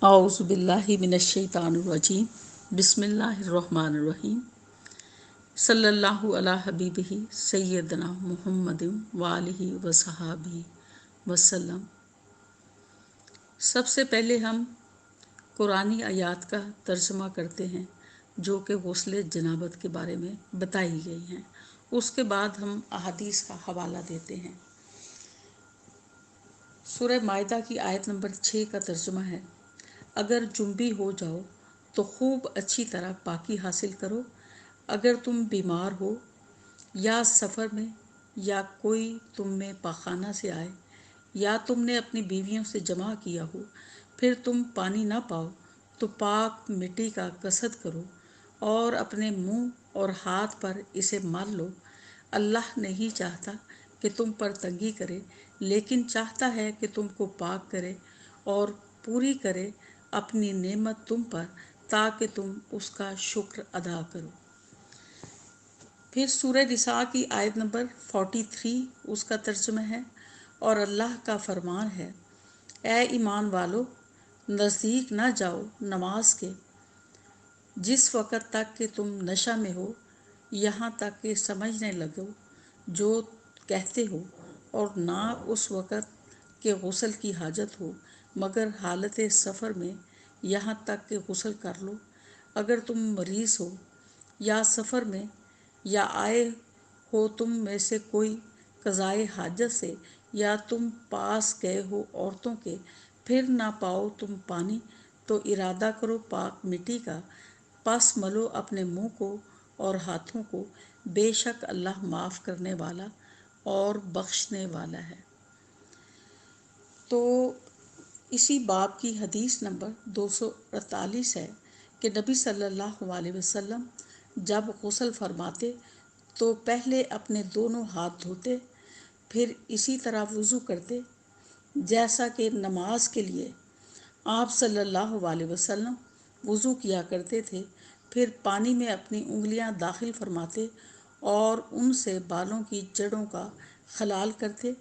اعوذ باللہ من الشیطان الرجیم بسم اللہ الرحمن الرحیم صلی اللہ علی حبیبہ سیدنا محمد وآلہ وصحابہ وسلم۔ سب سے پہلے ہم قرآنی آیات کا ترجمہ کرتے ہیں جو کہ غسل جنابت کے بارے میں بتائی گئی ہیں، اس کے بعد ہم احادیث کا حوالہ دیتے ہیں۔ سورہ مائدہ کی آیت نمبر 6 کا ترجمہ ہے: اگر جنبی ہو جاؤ تو خوب اچھی طرح پاکی حاصل کرو، اگر تم بیمار ہو یا سفر میں یا کوئی تم میں پاخانہ سے آئے یا تم نے اپنی بیویوں سے جمع کیا ہو، پھر تم پانی نہ پاؤ تو پاک مٹی کا کسد کرو اور اپنے منہ اور ہاتھ پر اسے مال لو۔ اللہ نہیں چاہتا کہ تم پر تنگی کرے، لیکن چاہتا ہے کہ تم کو پاک کرے اور پوری کرے اپنی نعمت تم پر، تاکہ تم اس کا شکر ادا کرو۔ پھر سورہ نساء کی آیت نمبر 43 اس کا ترجمہ ہے: اور اللہ کا فرمان ہے، اے ایمان والو، نزدیک نہ جاؤ نماز کے جس وقت تک کہ تم نشہ میں ہو، یہاں تک کہ سمجھنے لگو جو کہتے ہو، اور نہ اس وقت کہ غسل کی حاجت ہو مگر حالت سفر میں، یہاں تک کہ غسل کر لو۔ اگر تم مریض ہو یا سفر میں یا آئے ہو تم میں سے کوئی قضائے حاجت سے، یا تم پاس گئے ہو عورتوں کے، پھر نہ پاؤ تم پانی، تو ارادہ کرو پاک مٹی کا، پس ملو اپنے منہ کو اور ہاتھوں کو، بے شک اللہ معاف کرنے والا اور بخشنے والا ہے۔ تو اسی باب کی حدیث نمبر 248 ہے کہ نبی صلی اللہ علیہ وسلم جب غسل فرماتے تو پہلے اپنے دونوں ہاتھ دھوتے، پھر اسی طرح وضو کرتے جیسا کہ نماز کے لیے آپ صلی اللہ علیہ وسلم وضو کیا کرتے تھے، پھر پانی میں اپنی انگلیاں داخل فرماتے اور ان سے بالوں کی جڑوں کا خلال کرتے،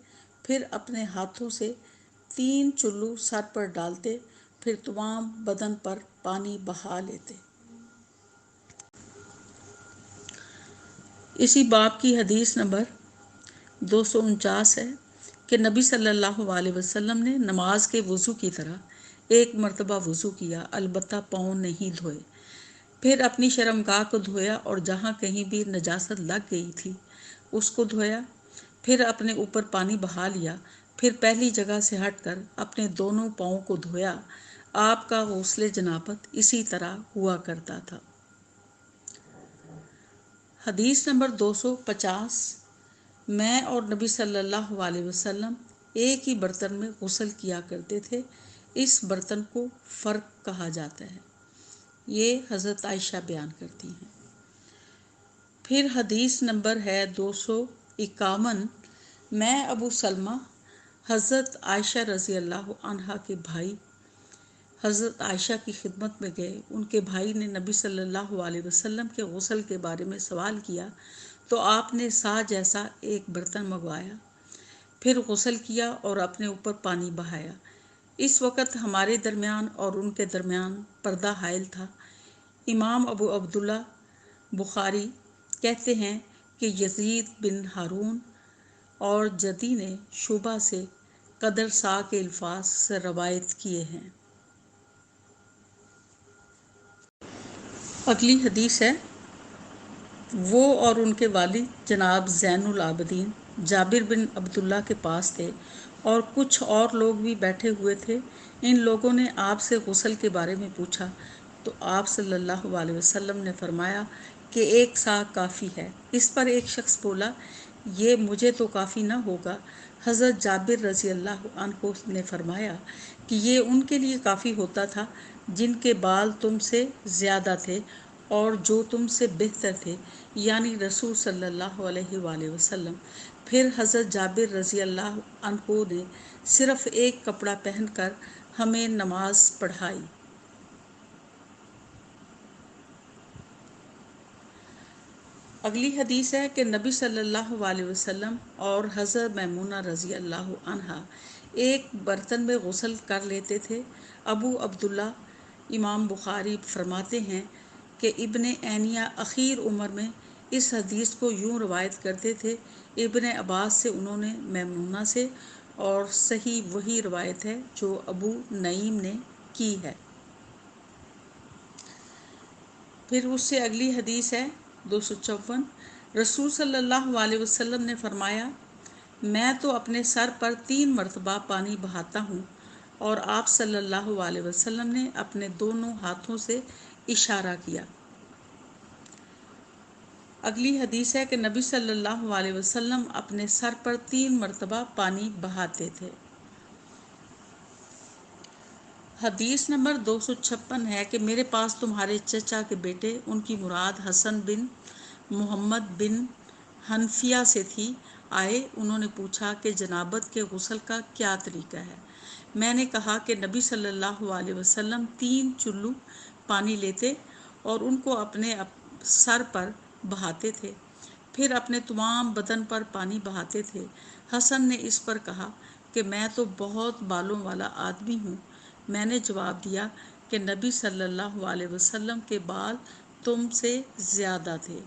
پھر اپنے ہاتھوں سے 3 چلو سر پر ڈالتے، پھر تمام بدن پر پانی بہا لیتے۔ اسی باب کی حدیث نمبر 249 ہے کہ نبی صلی اللہ علیہ وسلم نے نماز کے وضو کی طرح ایک مرتبہ وضو کیا، البتہ پاؤں نہیں دھوئے، پھر اپنی شرمگاہ کو دھویا اور جہاں کہیں بھی نجاست لگ گئی تھی اس کو دھویا، پھر اپنے اوپر پانی بہا لیا، پھر پہلی جگہ سے ہٹ کر اپنے دونوں پاؤں کو دھویا۔ آپ کا غسل جنابت اسی طرح ہوا کرتا تھا۔ حدیث نمبر 250 میں اور نبی صلی اللہ علیہ وسلم ایک ہی برتن میں غسل کیا کرتے تھے، اس برتن کو فرق کہا جاتا ہے، یہ حضرت عائشہ بیان کرتی ہیں۔ پھر حدیث نمبر ہے 251 میں ابو سلمہ حضرت عائشہ رضی اللہ عنہا کے بھائی حضرت عائشہ کی خدمت میں گئے، ان کے بھائی نے نبی صلی اللہ علیہ وسلم کے غسل کے بارے میں سوال کیا تو آپ نے سا جیسا ایک برتن منگوایا، پھر غسل کیا اور اپنے اوپر پانی بہایا۔ اس وقت ہمارے درمیان اور ان کے درمیان پردہ حائل تھا۔ امام ابو عبداللہ بخاری کہتے ہیں کہ یزید بن ہارون اور جدی نے شعبہ سے قدر سا کے الفاظ سے روایت کیے ہیں۔ اگلی حدیث ہے: وہ اور ان کے والد جناب زین العابدین جابر بن عبداللہ کے پاس تھے اور کچھ اور لوگ بھی بیٹھے ہوئے تھے۔ ان لوگوں نے آپ سے غسل کے بارے میں پوچھا تو آپ صلی اللہ علیہ وسلم نے فرمایا کہ 1 سا کافی ہے۔ اس پر ایک شخص بولا، یہ مجھے تو کافی نہ ہوگا۔ حضرت جابر رضی اللہ عنہ نے فرمایا کہ یہ ان کے لیے کافی ہوتا تھا جن کے بال تم سے زیادہ تھے اور جو تم سے بہتر تھے، یعنی رسول صلی اللہ علیہ وآلہ وسلم۔ پھر حضرت جابر رضی اللہ عنہ نے صرف ایک کپڑا پہن کر ہمیں نماز پڑھائی۔ اگلی حدیث ہے کہ نبی صلی اللہ علیہ وسلم اور حضرت میمونہ رضی اللہ عنہا ایک برتن میں غسل کر لیتے تھے۔ ابو عبداللہ امام بخاری فرماتے ہیں کہ ابن عینیہ اخیر عمر میں اس حدیث کو یوں روایت کرتے تھے، ابن عباس سے، انہوں نے میمونہ سے، اور صحیح وہی روایت ہے جو ابو نعیم نے کی ہے۔ پھر اس سے اگلی حدیث ہے 254۔ رسول صلی اللہ علیہ وسلم نے فرمایا، میں تو اپنے سر پر 3 مرتبہ پانی بہاتا ہوں، اور آپ صلی اللہ علیہ وسلم نے اپنے دونوں ہاتھوں سے اشارہ کیا۔ اگلی حدیث ہے کہ نبی صلی اللہ علیہ وسلم اپنے سر پر 3 مرتبہ پانی بہاتے تھے۔ حدیث نمبر 256 ہے کہ میرے پاس تمہارے چچا کے بیٹے، ان کی مراد حسن بن محمد بن حنفیہ سے تھی، آئے۔ انہوں نے پوچھا کہ جنابت کے غسل کا کیا طریقہ ہے؟ میں نے کہا کہ نبی صلی اللہ علیہ وسلم 3 چلو پانی لیتے اور ان کو اپنے سر پر بہاتے تھے، پھر اپنے تمام بدن پر پانی بہاتے تھے۔ حسن نے اس پر کہا کہ میں تو بہت بالوں والا آدمی ہوں۔ میں نے جواب دیا کہ نبی صلی اللہ علیہ وسلم کے بال تم سے زیادہ تھے۔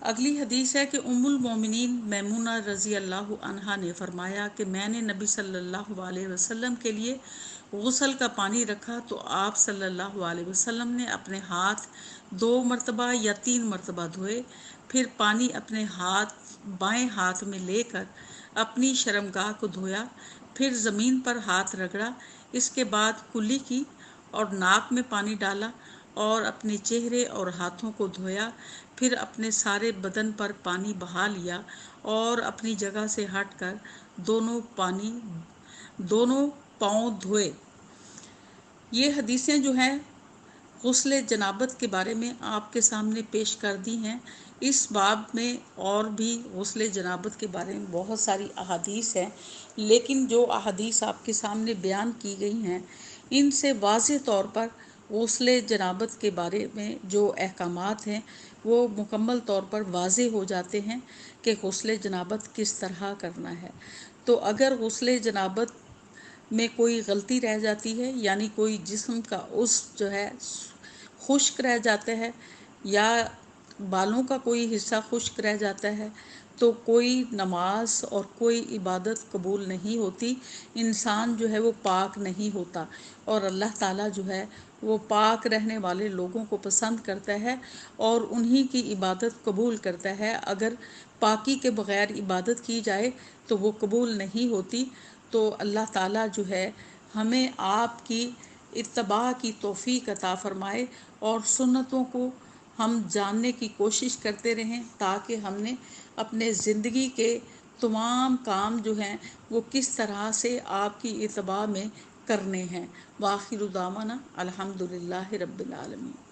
اگلی حدیث ہے کہ ام المومنین میمونہ رضی اللہ عنہا نے فرمایا کہ میں نے نبی صلی اللہ علیہ وسلم کے لیے غسل کا پانی رکھا تو آپ صلی اللہ علیہ وسلم نے اپنے ہاتھ 2 مرتبہ یا 3 مرتبہ دھوئے، پھر پانی اپنے بائیں ہاتھ میں لے کر اپنی شرمگاہ کو دھویا، پھر زمین پر ہاتھ رگڑا، اس کے بعد کلی کی اور ناک میں پانی ڈالا اور اپنے چہرے اور ہاتھوں کو دھویا، پھر اپنے سارے بدن پر پانی بہا لیا اور اپنی جگہ سے ہٹ کر دونوں پاؤں دھوئے۔ یہ حدیثیں جو ہیں غسل جنابت کے بارے میں آپ کے سامنے پیش کر دی ہیں۔ اس باب میں اور بھی غسل جنابت کے بارے میں بہت ساری احادیث ہیں، لیکن جو احادیث آپ کے سامنے بیان کی گئی ہیں ان سے واضح طور پر غسل جنابت کے بارے میں جو احکامات ہیں وہ مکمل طور پر واضح ہو جاتے ہیں کہ غسل جنابت کس طرح کرنا ہے۔ تو اگر غسل جنابت میں کوئی غلطی رہ جاتی ہے، یعنی کوئی جسم کا عضو جو ہے خشک رہ جاتا ہے یا بالوں کا کوئی حصہ خشک رہ جاتا ہے تو کوئی نماز اور کوئی عبادت قبول نہیں ہوتی، انسان جو ہے وہ پاک نہیں ہوتا، اور اللہ تعالیٰ جو ہے وہ پاک رہنے والے لوگوں کو پسند کرتا ہے اور انہی کی عبادت قبول کرتا ہے۔ اگر پاکی کے بغیر عبادت کی جائے تو وہ قبول نہیں ہوتی۔ تو اللہ تعالیٰ جو ہے ہمیں آپ کی اتباع کی توفیق عطا فرمائے اور سنتوں کو ہم جاننے کی کوشش کرتے رہیں تاکہ ہم نے اپنے زندگی کے تمام کام جو ہیں وہ کس طرح سے آپ کی اتباع میں کرنے ہیں۔ وآخر دعوانا الحمدللہ رب العالمین۔